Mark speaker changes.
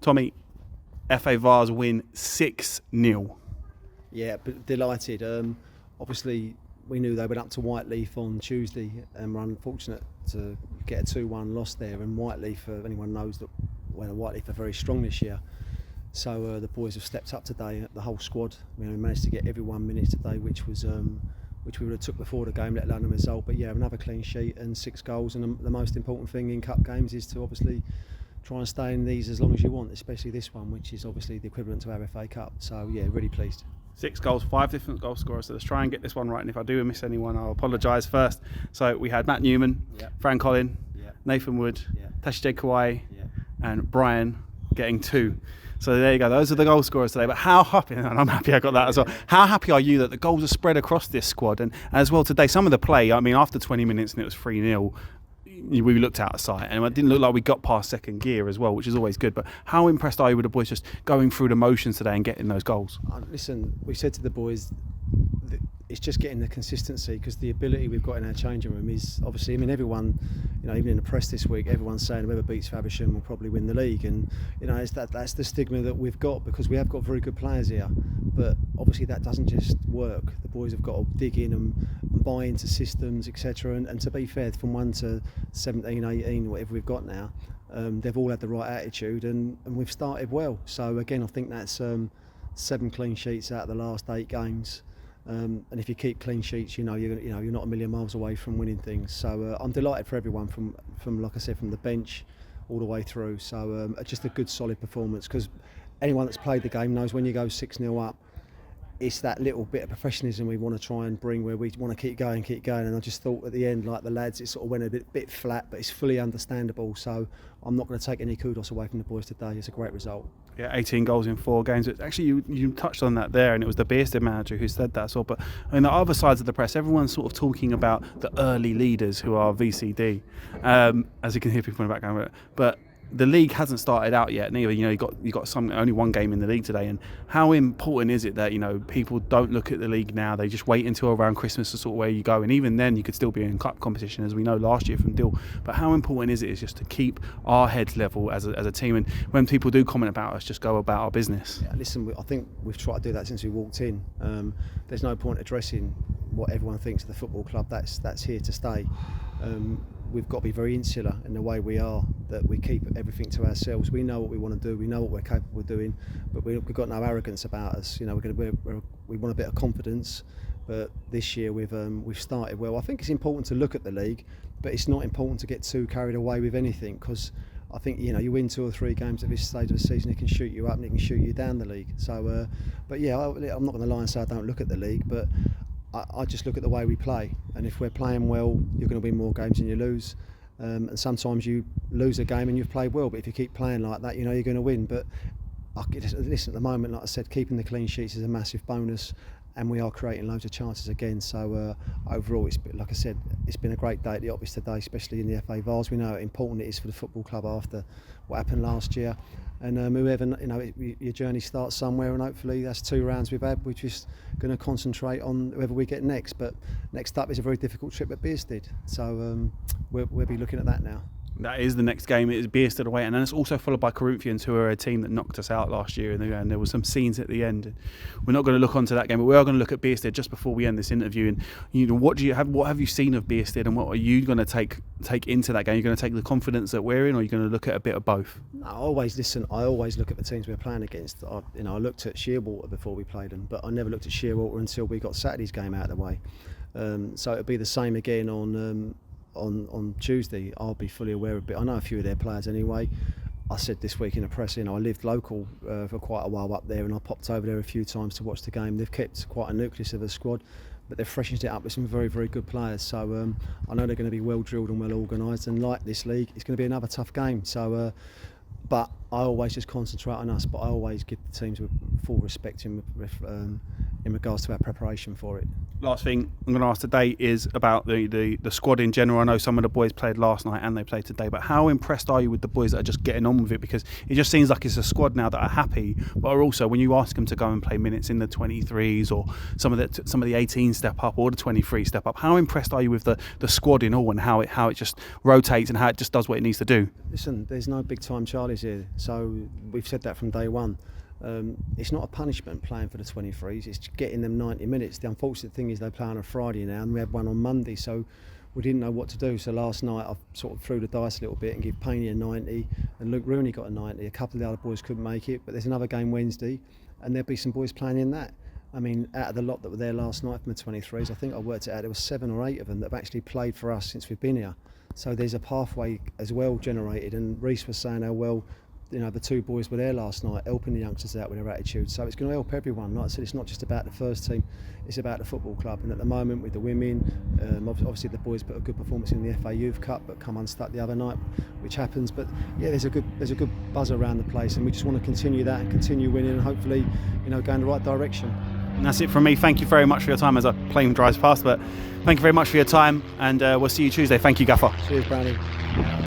Speaker 1: Tommy, FA Vase win 6-0.
Speaker 2: Yeah, but delighted. Obviously, we knew they went up to Whiteleaf on Tuesday and were unfortunate to get a 2-1 loss there. And Whiteleaf, if anyone knows that, well, Whiteleaf are very strong this year. So the boys have stepped up today, the whole squad. We managed to get every 1 minute today, which we would have took before the game, let alone the result. But yeah, another clean sheet and 6 goals. And the most important thing in cup games is to obviously try and stay in these as long as you want, especially this one, which is obviously the equivalent to our FA Cup. So yeah, really pleased.
Speaker 1: 6 goals, 5 different goal scorers. So let's try and get this one right. And if I do miss anyone, I'll apologise first. So we had Matt Newman, Fran Collin, Nathan Wood, Tashi J. Kawhi, and Brian getting 2. So there you go. Those are the goal scorers today. But how happy, and I'm happy I got that as well. How happy are you that the goals are spread across this squad? And as well today, some of the play, I mean, after 20 minutes and it was 3-0, we looked out of sight. And it didn't look like we got past second gear as well, which is always good. But how impressed are you with the boys just going through the motions today and getting those goals?
Speaker 2: Listen, we said to the boys, it's just getting the consistency, because the ability we've got in our changing room is obviously, I mean, everyone, even in the press this week, everyone's saying whoever beats Faversham will probably win the league, and that's the stigma that we've got, because we have got very good players here, but obviously that doesn't just work. The boys have got to dig in and buy into systems, etc. And to be fair, from 1 to 17, 18, whatever we've got now, they've all had the right attitude, and we've started well. So again, I think that's 7 clean sheets out of the last 8 games. And if you keep clean sheets, you're not a million miles away from winning things. So I'm delighted for everyone from like I said, from the bench all the way through. So just a good solid performance, because anyone that's played the game knows when you go 6-0 up, it's that little bit of professionalism we want to try and bring, where we want to keep going. And I just thought at the end, like the lads, it sort of went a bit flat, but it's fully understandable. So I'm not going to take any kudos away from the boys today. It's a great result.
Speaker 1: Yeah, 18 goals in 4 games. Actually, you touched on that there, and it was the Bearsted manager who said that. So, but on the other sides of the press, everyone's sort of talking about the early leaders who are VCD, as you can hear people in the background. But the league hasn't started out yet neither. You got only 1 game in the league today, and how important is it that people don't look at the league now? They just wait until around Christmas to sort of where you go, and even then you could still be in cup competition, as we know last year from Dill. But how important is it just to keep our heads level as a team, and when people do comment about us, just go about our business?
Speaker 2: Yeah, listen, I think we've tried to do that since we walked in. There's no point addressing what everyone thinks of the football club. That's here to stay. We've got to be very insular in the way we are, that we keep everything to ourselves. We know what we want to do, we know what we're capable of doing, but we've got no arrogance about us. We want a bit of confidence, but this year we've started well. I think it's important to look at the league, but it's not important to get too carried away with anything, because I think you win 2 or 3 games at this stage of the season, it can shoot you up and it can shoot you down the league. So, but yeah, I'm not going to lie and say I don't look at the league, but I just look at the way we play, and if we're playing well, you're going to win more games than you lose. And sometimes you lose a game and you've played well, but if you keep playing like that, you're going to win. But listen, at the moment, like I said, keeping the clean sheets is a massive bonus, and we are creating loads of chances again. So overall, like I said, it's been a great day at the office today, especially in the FA Vase. We know how important it is for the football club after what happened last year. And whoever, your journey starts somewhere, and hopefully that's 2 rounds we've had. We're just going to concentrate on whoever we get next. But next up is a very difficult trip at Bearsted, so we'll be looking at that now.
Speaker 1: That is the next game. It is Bearsted away, and then it's also followed by Corinthians, who are a team that knocked us out last year, and there were some scenes at the end. We're not going to look onto that game, but we are going to look at Bearsted just before we end this interview. And what have you seen of Bearsted, and what are you going to take into that game? Are you going to take the confidence that we're in, or are you going to look at a bit of both?
Speaker 2: No, I always look at the teams we're playing against. I looked at Shearwater before we played them, but I never looked at Shearwater until we got Saturday's game out of the way. So it'll be the same again on Tuesday. I'll be fully aware of it. I know a few of their players anyway. I said this week in the press, I lived local for quite a while up there, and I popped over there a few times to watch the game. They've kept quite a nucleus of a squad, but they've freshened it up with some very, very good players. So I know they're going to be well drilled and well organised, and like this league, it's going to be another tough game. So, but I always just concentrate on us, but I always give the teams with full respect in in regards to our preparation for it.
Speaker 1: Last thing I'm going to ask today is about the squad in general. I know some of the boys played last night and they played today, but how impressed are you with the boys that are just getting on with it? Because it just seems like it's a squad now that are happy, but are also, when you ask them to go and play minutes in the 23s or some of the 18 step up or the 23 step up, how impressed are you with the squad in all and how it just rotates and how it just does what it needs to do?
Speaker 2: Listen, there's no big time Charlies here, so we've said that from day one. It's not a punishment playing for the 23s, it's getting them 90 minutes. The unfortunate thing is they play on a Friday now, and we had one on Monday, so we didn't know what to do. So last night I sort of threw the dice a little bit and gave Payne a 90, and Luke Rooney got a 90. A couple of the other boys couldn't make it, but there's another game Wednesday, and there'll be some boys playing in that. I mean, out of the lot that were there last night from the 23s, I think I worked it out, there was 7 or 8 of them that have actually played for us since we've been here. So there's a pathway as well generated, and Reece was saying how well, you know, the 2 boys were there last night helping the youngsters out with their attitude, so it's going to help everyone. Like I said, it's not just about the first team, it's about the football club. And at the moment with the women, obviously the boys put a good performance in the FA Youth Cup but come unstuck the other night, which happens, but yeah, there's a good buzz around the place, and we just want to continue that and continue winning and hopefully, you know, go in the right direction.
Speaker 1: And that's it from me. Thank you very much for your time as a plane drives past, but thank you very much for your time, and we'll see you Tuesday. Thank you, Gaffer.
Speaker 2: Cheers, Brownie.